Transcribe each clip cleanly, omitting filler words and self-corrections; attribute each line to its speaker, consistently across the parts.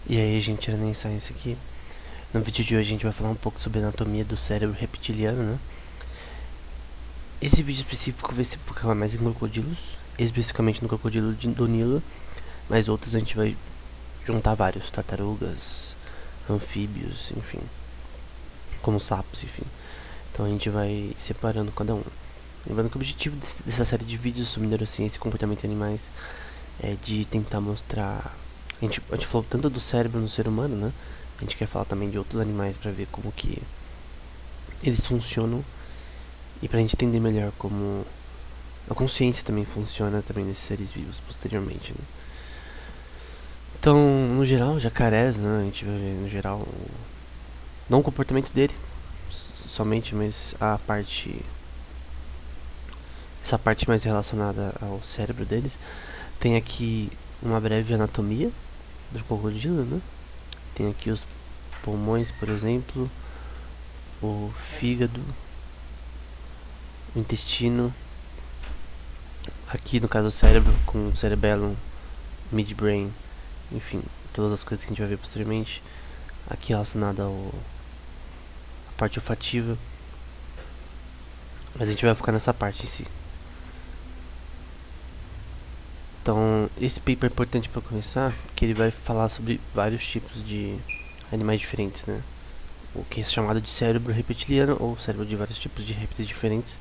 Speaker 1: E aí, gente, era nem Science aqui. No vídeo de hoje a gente vai falar um pouco sobre a anatomia do cérebro reptiliano, né? Esse vídeo específico vai se focar mais em crocodilos, especificamente no crocodilo do Nilo, mas outros a gente vai juntar vários, tartarugas, anfíbios, enfim, como sapos, enfim. Então a gente vai separando cada um. Lembrando que o objetivo dessa série de vídeos sobre neurociência e comportamento de animais é de tentar mostrar... A gente falou tanto do cérebro no ser humano, né? A gente quer falar também de outros animais para ver como que eles funcionam e pra gente entender melhor como a consciência também funciona também nesses seres vivos posteriormente, né? Então, no geral, jacarés, né? A gente vai ver no geral não o comportamento dele somente, mas essa parte mais relacionada ao cérebro deles. Tem aqui uma breve anatomia do crocodilo, né? Tem aqui os pulmões, por exemplo, o fígado, o intestino, aqui no caso o cérebro com o cerebellum, midbrain, enfim, todas as coisas que a gente vai ver posteriormente. Aqui relacionada à parte olfativa, mas a gente vai focar nessa parte em si. Então, esse paper é importante para começar, que ele vai falar sobre vários tipos de animais diferentes, né? O que é chamado de cérebro reptiliano, ou cérebro de vários tipos de répteis diferentes.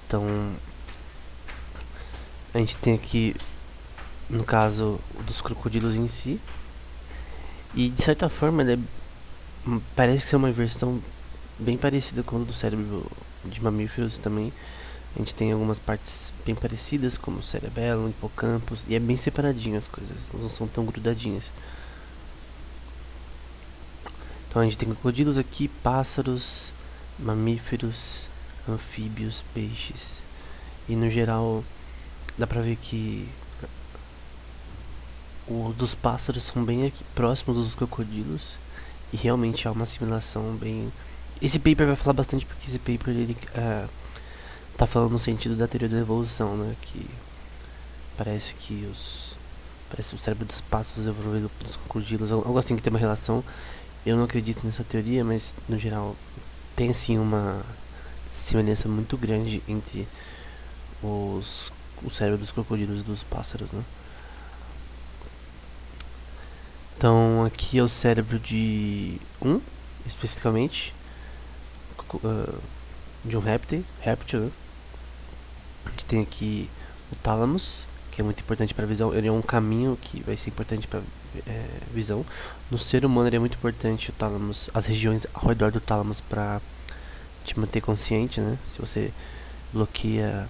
Speaker 1: Então, a gente tem aqui, no caso, dos crocodilos em si. E, de certa forma, ele parece ser uma versão bem parecida com o do cérebro de mamíferos também. A gente tem algumas partes bem parecidas, como o cerebelo, o hipocampus, e é bem separadinho as coisas, não são tão grudadinhas. Então a gente tem crocodilos aqui, pássaros, mamíferos, anfíbios, peixes. E no geral dá pra ver que os dos pássaros são bem aqui, próximos dos crocodilos. E realmente há uma assimilação bem... Esse paper vai falar bastante porque esse paper ele tá falando no sentido da teoria da evolução, né? Que parece que o cérebro dos pássaros evoluiu dos crocodilos, algo assim que tem uma relação. Eu não acredito nessa teoria, mas no geral tem assim uma semelhança muito grande entre o cérebro dos crocodilos e dos pássaros, né? Então aqui é o cérebro de especificamente, de um réptil, né? A gente tem aqui o tálamos, que é muito importante para a visão. Ele é um caminho que vai ser importante para visão. No ser humano ele é muito importante o tálamos, as regiões ao redor do tálamos para te manter consciente, né? Se você bloqueia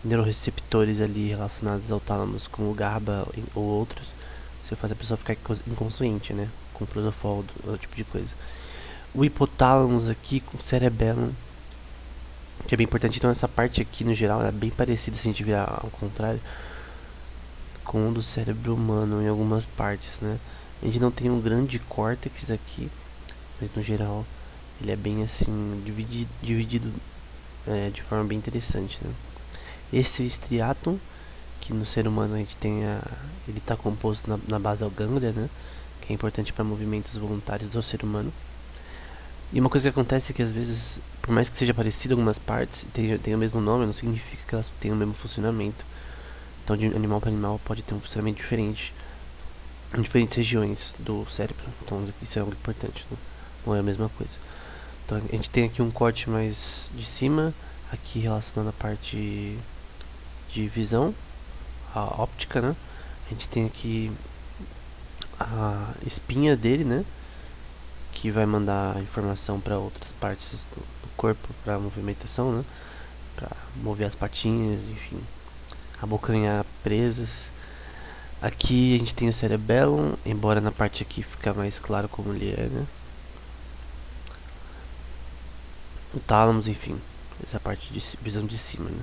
Speaker 1: neuroreceptores ali relacionados ao tálamos, como o GABA ou outros, você faz a pessoa ficar inconsciente, né? Com prosofol, outro tipo de coisa. O hipotálamos aqui com o cerebelo, que é bem importante. Então essa parte aqui no geral é bem parecida, se a gente virar ao contrário, com o do cérebro humano em algumas partes, né? A gente não tem um grande córtex aqui, mas no geral ele é bem assim dividido de forma bem interessante, né? Esse é o striatum, que no ser humano a gente tem ele está composto na base ganglia, né? Que é importante para movimentos voluntários do ser humano. E uma coisa que acontece é que às vezes, por mais que seja parecido algumas partes, tenha o mesmo nome, não significa que elas tenham o mesmo funcionamento. Então de animal para animal pode ter um funcionamento diferente em diferentes regiões do cérebro. Então isso é algo importante, né? Não é a mesma coisa. Então a gente tem aqui um corte mais de cima, aqui relacionando a parte de visão, a óptica, né? A gente tem aqui a espinha dele, né? Que vai mandar informação para outras partes do corpo, para movimentação, né? Para mover as patinhas, enfim, abocanhar presas. Aqui a gente tem o cerebellum, embora na parte aqui fica mais claro como ele é, né? O tálamo, enfim, essa parte de visão de cima, né?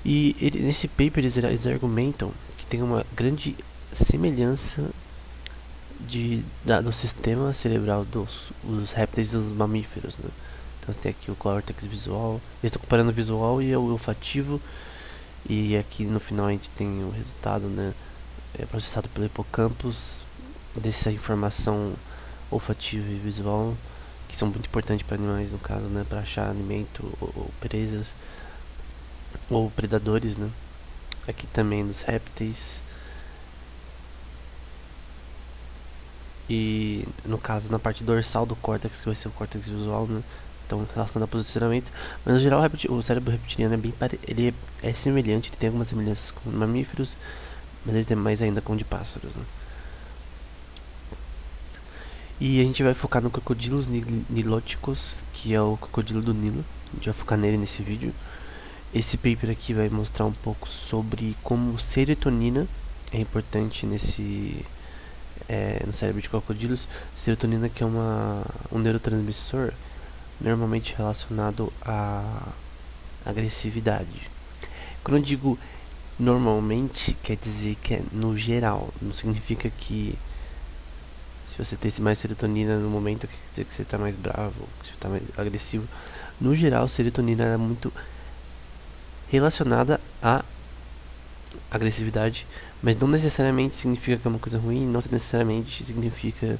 Speaker 1: E nesse paper eles argumentam que tem uma grande semelhança do sistema cerebral dos répteis e dos mamíferos, né? Então você tem aqui o córtex visual, eles estão comparando o visual e o olfativo, e aqui no final a gente tem o resultado, né? é processado pelo hipocampus, dessa informação olfativa e visual, que são muito importantes para animais, no caso, né, para achar alimento ou presas ou predadores, né. Aqui também nos répteis. E no caso na parte dorsal do córtex, que vai ser o córtex visual, né? Então relacionado a posicionamento. Mas no geral o cérebro reptiliano é bem ele é semelhante, ele tem algumas semelhanças com mamíferos, mas ele tem mais ainda com o de pássaros, né? E a gente vai focar no crocodilos nilóticos, que é o crocodilo do Nilo. A gente vai focar nele nesse vídeo. Esse paper aqui vai mostrar um pouco sobre como serotonina é importante no cérebro de crocodilos. Serotonina, que é um neurotransmissor normalmente relacionado à agressividade. Quando eu digo normalmente, quer dizer que é no geral. Não significa que se você tem mais serotonina no momento, quer dizer que você está mais bravo, que você está mais agressivo. No geral, serotonina é muito relacionada à agressividade, mas não necessariamente significa que é uma coisa ruim, não necessariamente significa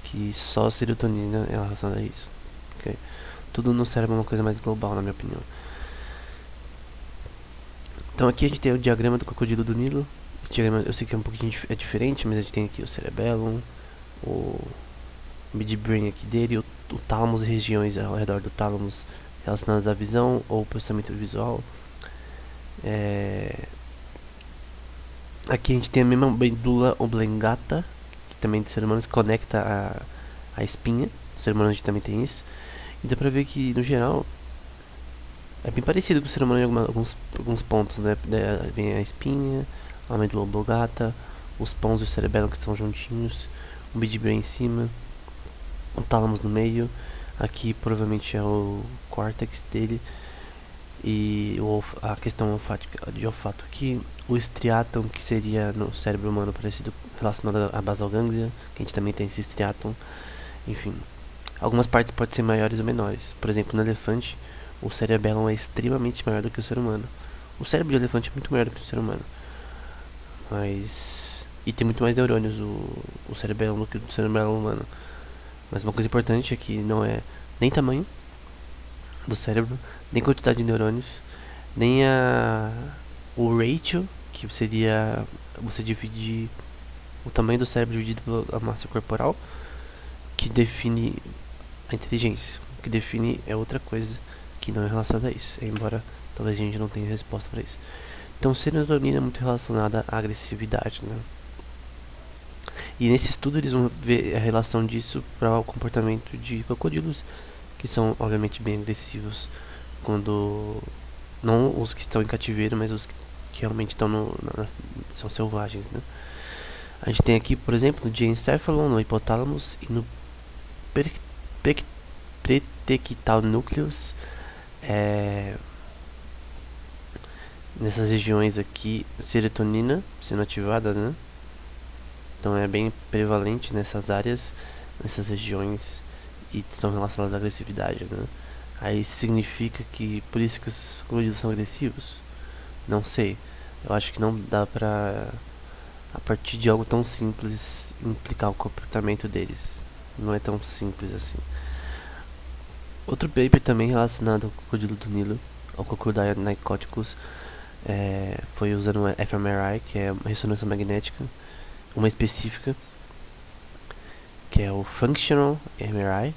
Speaker 1: que só serotonina é relacionada a isso. Okay? Tudo no cérebro é uma coisa mais global, na minha opinião. Então aqui a gente tem o diagrama do crocodilo do Nilo. Esse diagrama eu sei que é um pouquinho diferente, mas a gente tem aqui o cerebellum, o midbrain aqui dele, o tálamo e regiões ao redor do tálamo relacionadas à visão ou processamento visual. Aqui a gente tem a mesma medula oblongata, que também do ser humano se conecta à espinha. No ser humano a gente também tem isso. E dá pra ver que, no geral, é bem parecido com o ser humano em alguns pontos, né? Vem a espinha, a medula oblongata, os pons e o cerebelo que estão juntinhos, o midbrain em cima, o tálamo no meio. Aqui provavelmente é o córtex dele. E a questão de olfato aqui, o striatum, que seria no cérebro humano parecido, relacionado à basal ganglia, que a gente também tem esse striatum. Enfim, algumas partes podem ser maiores ou menores. Por exemplo, no elefante, o cerebellum é extremamente maior do que o ser humano. O cérebro de elefante é muito maior do que o ser humano, e tem muito mais neurônios o cerebellum do que o cerebellum humano. Mas uma coisa importante é que não é nem tamanho do cérebro, nem quantidade de neurônios, nem o ratio, que seria você dividir o tamanho do cérebro dividido pela massa corporal, que define a inteligência. O que define é outra coisa que não é relacionada a isso, embora talvez a gente não tenha resposta para isso. Então, serotonina é muito relacionada à agressividade, né? E nesse estudo eles vão ver a relação disso para o comportamento de crocodilos, que são obviamente bem agressivos quando não os que estão em cativeiro, mas os que realmente estão são selvagens, né? A gente tem aqui, por exemplo, no diencephalon, no hipotálamos e no pretectal núcleus, nessas regiões aqui, serotonina sendo ativada, né? Então é bem prevalente nessas áreas, nessas regiões, e estão relacionadas à agressividade, né? Aí significa que por isso que os crocodilos são agressivos? Não sei. Eu acho que não dá pra, a partir de algo tão simples, implicar o comportamento deles. Não é tão simples assim. Outro paper também relacionado ao crocodilo do Nilo, ao Crocodile Nicoticus, foi usando o fMRI, que é uma ressonância magnética, uma específica, que é o Functional MRI,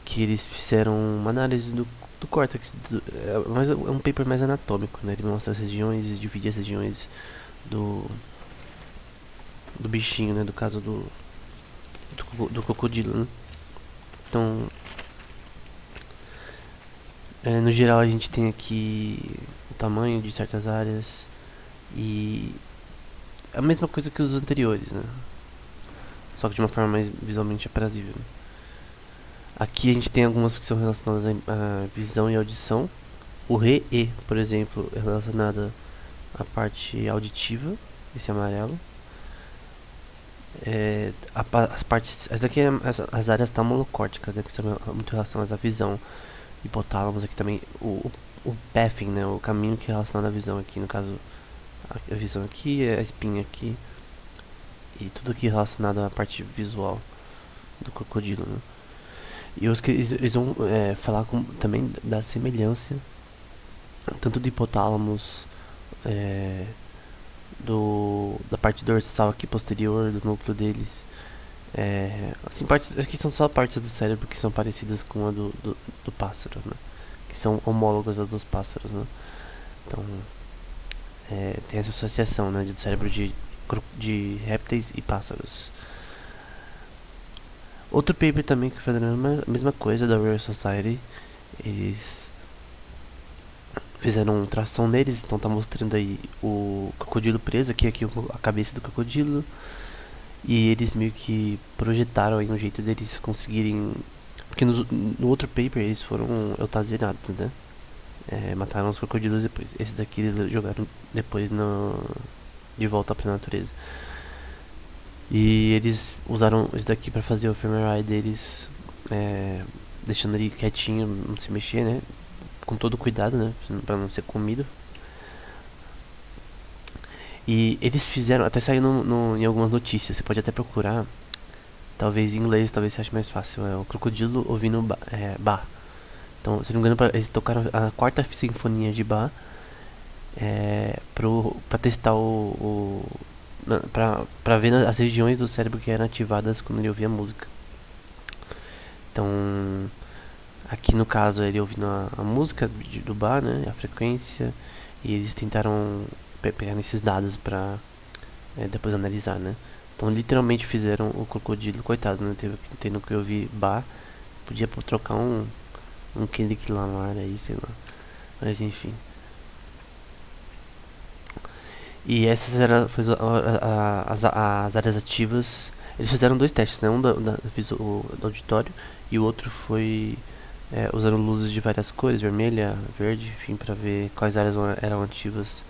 Speaker 1: que eles fizeram uma análise do córtex, é um paper mais anatômico, né? Ele mostra as regiões e divide as regiões do bichinho, né? Do caso do crocodilo, né? Então, no geral a gente tem aqui o tamanho de certas áreas e a mesma coisa que os anteriores, né? Só que de uma forma mais visualmente aprazível. Aqui a gente tem algumas que são relacionadas à visão e audição. O RE, por exemplo, é relacionado à parte auditiva, esse amarelo. As aqui as áreas tamalocórticas, né, que são muito relacionadas à visão. Hipotálamos aqui também, o pathing, né, o caminho que é relacionado à visão aqui, no caso a visão aqui, a espinha aqui, e tudo aqui relacionado à parte visual do crocodilo, né? E os que eles vão falar também da semelhança tanto do hipotálamos, é, da parte dorsal aqui posterior do núcleo deles. Assim, partes, acho que são só partes do cérebro que são parecidas com a do pássaro, né? Que são homólogas a dos pássaros, né? Então, tem essa associação, né, do cérebro de répteis e pássaros. Outro paper também que faz a mesma coisa da Royal Society, eles fizeram um ultrassom neles, então tá mostrando aí o crocodilo preso, aqui a cabeça do crocodilo, e eles meio que projetaram aí um jeito deles conseguirem, porque no outro paper eles foram eutanasiados, né? Mataram os crocodilos depois. Esse daqui eles jogaram depois de volta pra natureza. E eles usaram isso daqui pra fazer o fMRI deles, deixando ele quietinho, não se mexer, né? Com todo cuidado, né? Pra não ser comido. E eles fizeram, até saiu em algumas notícias, você pode até procurar, talvez em inglês, talvez você ache mais fácil. É o crocodilo ouvindo Bach. Então, se não me engano, eles tocaram a quarta sinfonia de Bach pra testar pra ver as regiões do cérebro que eram ativadas quando ele ouvia música. Então, aqui no caso, ele ouvindo a música do Bach, né, a frequência, e eles tentaram pegar nesses dados pra depois analisar, né. Então, literalmente fizeram o crocodilo, coitado, né, tendo que ouvir Bach, podia trocar um Kendrick Lamar aí, sei lá, mas enfim. E essas eram as áreas ativas. Eles fizeram dois testes, né? Um do auditório e o outro foi usando luzes de várias cores, vermelha, verde, enfim, para ver quais áreas eram ativas,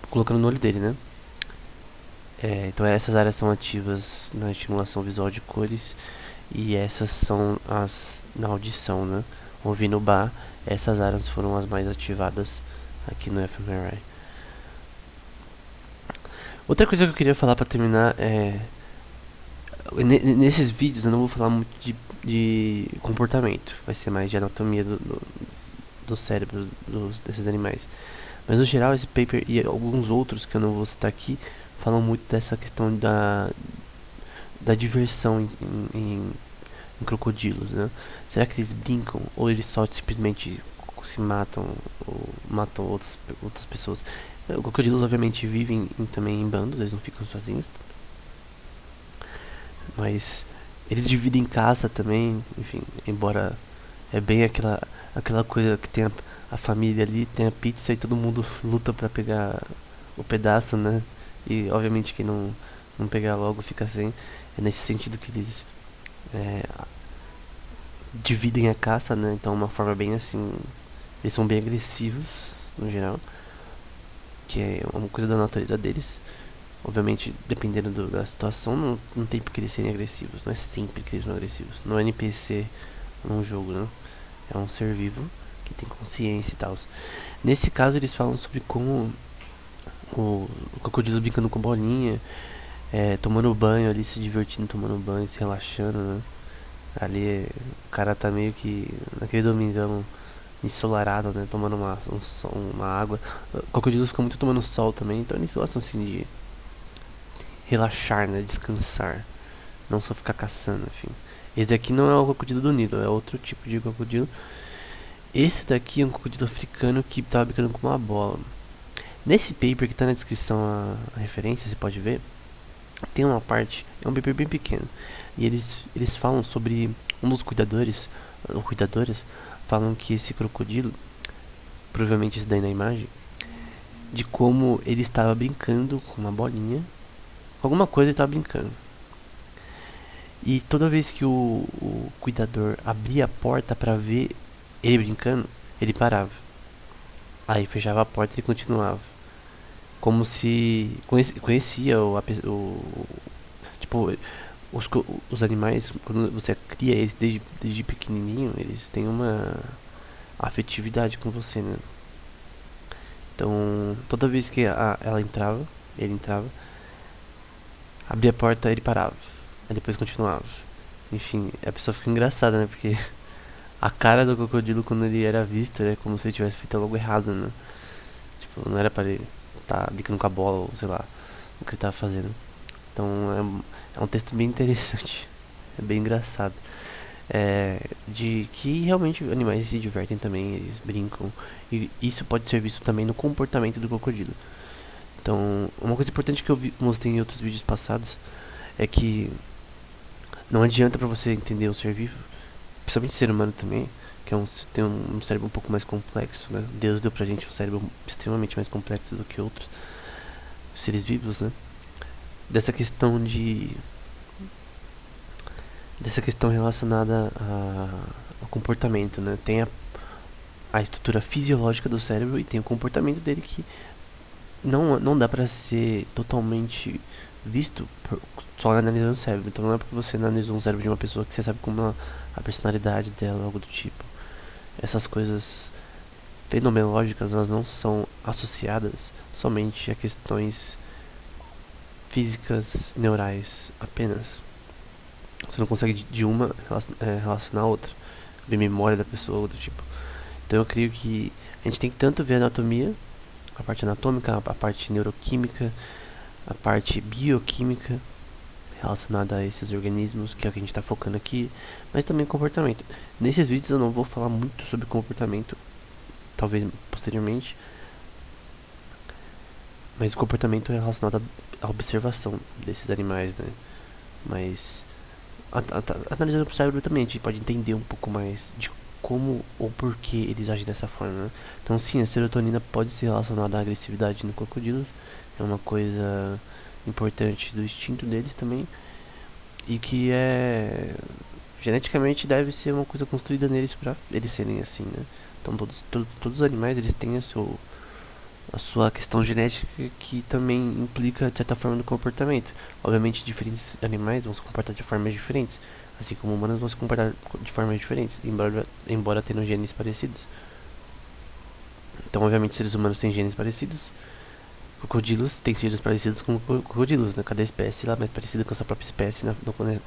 Speaker 1: colocando no olho dele, né? Então essas áreas são ativas na estimulação visual de cores e essas são as na audição, né? Ouvindo o Bach, essas áreas foram as mais ativadas aqui no fMRI. Outra coisa que eu queria falar pra terminar nesses vídeos eu não vou falar muito de comportamento, vai ser mais de anatomia do cérebro desses animais. Mas no geral esse paper e alguns outros que eu não vou citar aqui falam muito dessa questão da diversão em crocodilos, né? Será que eles brincam ou eles só simplesmente se matam ou matam outras pessoas? Os crocodilos obviamente vivem também em bandos, eles não ficam sozinhos. Mas eles dividem caça também, enfim, embora é bem aquela coisa que tem a família ali, tem a pizza e todo mundo luta pra pegar o pedaço, né? E obviamente quem não pegar logo fica sem. É nesse sentido que eles dividem a caça, né? Então é uma forma bem assim. Eles são bem agressivos no geral, que é uma coisa da natureza deles. Obviamente, dependendo da situação, não tem por que eles serem agressivos. Não é sempre que eles são agressivos. Não é NPC num jogo, né? É um ser vivo que tem consciência e tal. Nesse caso, eles falam sobre como o crocodilo brincando com bolinha, tomando banho ali, se divertindo, tomando banho, se relaxando, né? Ali o cara tá meio que naquele domingão ensolarado, né? Tomando uma água. Crocodilos ficam muito tomando sol também, então eles gostam assim de relaxar, né? Descansar. Não só ficar caçando, enfim. Esse daqui não é o crocodilo do Nilo, é outro tipo de crocodilo. Esse daqui é um crocodilo africano que tava brincando com uma bola. Nesse paper que tá na descrição a referência, você pode ver, tem uma parte, é um paper bem pequeno, e eles falam sobre um dos cuidadores, ou cuidadoras, falam que esse crocodilo, provavelmente esse daí na imagem, de como ele estava brincando com uma bolinha, alguma coisa ele estava brincando. E toda vez que o cuidador abria a porta para ver ele brincando, ele parava. Aí fechava a porta e ele continuava. Como se conhecia tipo, os animais, quando você cria eles desde pequenininho, eles têm uma afetividade com você, né? Então, toda vez que ele entrava, Abria a porta, ele parava. Aí depois continuava. Enfim, a pessoa fica engraçada, né? Porque a cara do crocodilo quando ele era visto é como se ele tivesse feito algo errado, né? Tipo, não era pra ele estar brincando com a bola ou sei lá o que ele tava fazendo. Então é um texto bem interessante. É bem engraçado. De que realmente animais se divertem também, eles brincam. E isso pode ser visto também no comportamento do crocodilo. Então, uma coisa importante que eu mostrei em outros vídeos passados é que não adianta pra você entender o ser vivo, principalmente o ser humano também, que tem um cérebro um pouco mais complexo, né? Deus deu pra gente um cérebro extremamente mais complexo do que outros seres vivos, né? Dessa questão de dessa questão relacionada ao comportamento, né? Tem a estrutura fisiológica do cérebro e tem o comportamento dele que não dá pra ser totalmente visto só analisando o cérebro. Então não é porque você analisou um cérebro de uma pessoa que você sabe como a personalidade dela, algo do tipo. Essas coisas fenomenológicas, elas não são associadas somente a questões físicas neurais apenas. Você não consegue de uma relacionar a outra, ver memória da pessoa ou do tipo. Então eu creio que a gente tem que tanto ver a anatomia, a parte anatômica, a parte neuroquímica, a parte bioquímica relacionada a esses organismos, que é o que a gente está focando aqui, mas também comportamento. Nesses vídeos eu não vou falar muito sobre comportamento, talvez posteriormente, mas o comportamento é relacionado à observação desses animais, né? Mas analisando o cérebro também, a gente pode entender um pouco mais de como ou por que eles agem dessa forma, né? Então sim, a serotonina pode ser relacionada à agressividade no crocodilos, é uma coisa importante do instinto deles também, e que geneticamente deve ser uma coisa construída neles para eles serem assim, né? Então todos os animais eles têm a sua questão genética que também implica de certa forma no comportamento. Obviamente diferentes animais vão se comportar de formas diferentes, assim como humanos vão se comportar de formas diferentes, embora tenham genes parecidos. Então obviamente seres humanos têm genes parecidos, crocodilos têm genes parecidos com crocodilos, né? Cada espécie lá mais parecida com a sua própria espécie na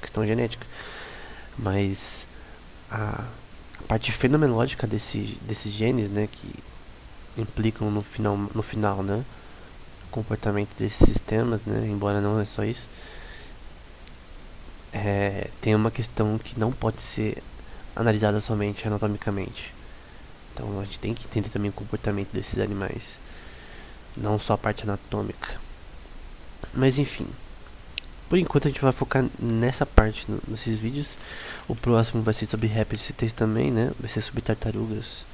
Speaker 1: questão genética. Mas a parte fenomenológica desses genes, né, que implicam no final, né, o comportamento desses sistemas, né, embora não é só isso, tem uma questão que não pode ser analisada somente anatomicamente. Então a gente tem que entender também o comportamento desses animais, não só a parte anatômica. Mas enfim, por enquanto a gente vai focar nessa parte nesses vídeos. O próximo vai ser sobre répteis também, né? Vai ser sobre tartarugas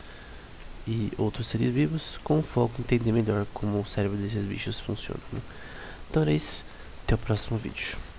Speaker 1: e outros seres vivos, com foco em entender melhor como o cérebro desses bichos funciona, né? Então era isso, até o próximo vídeo.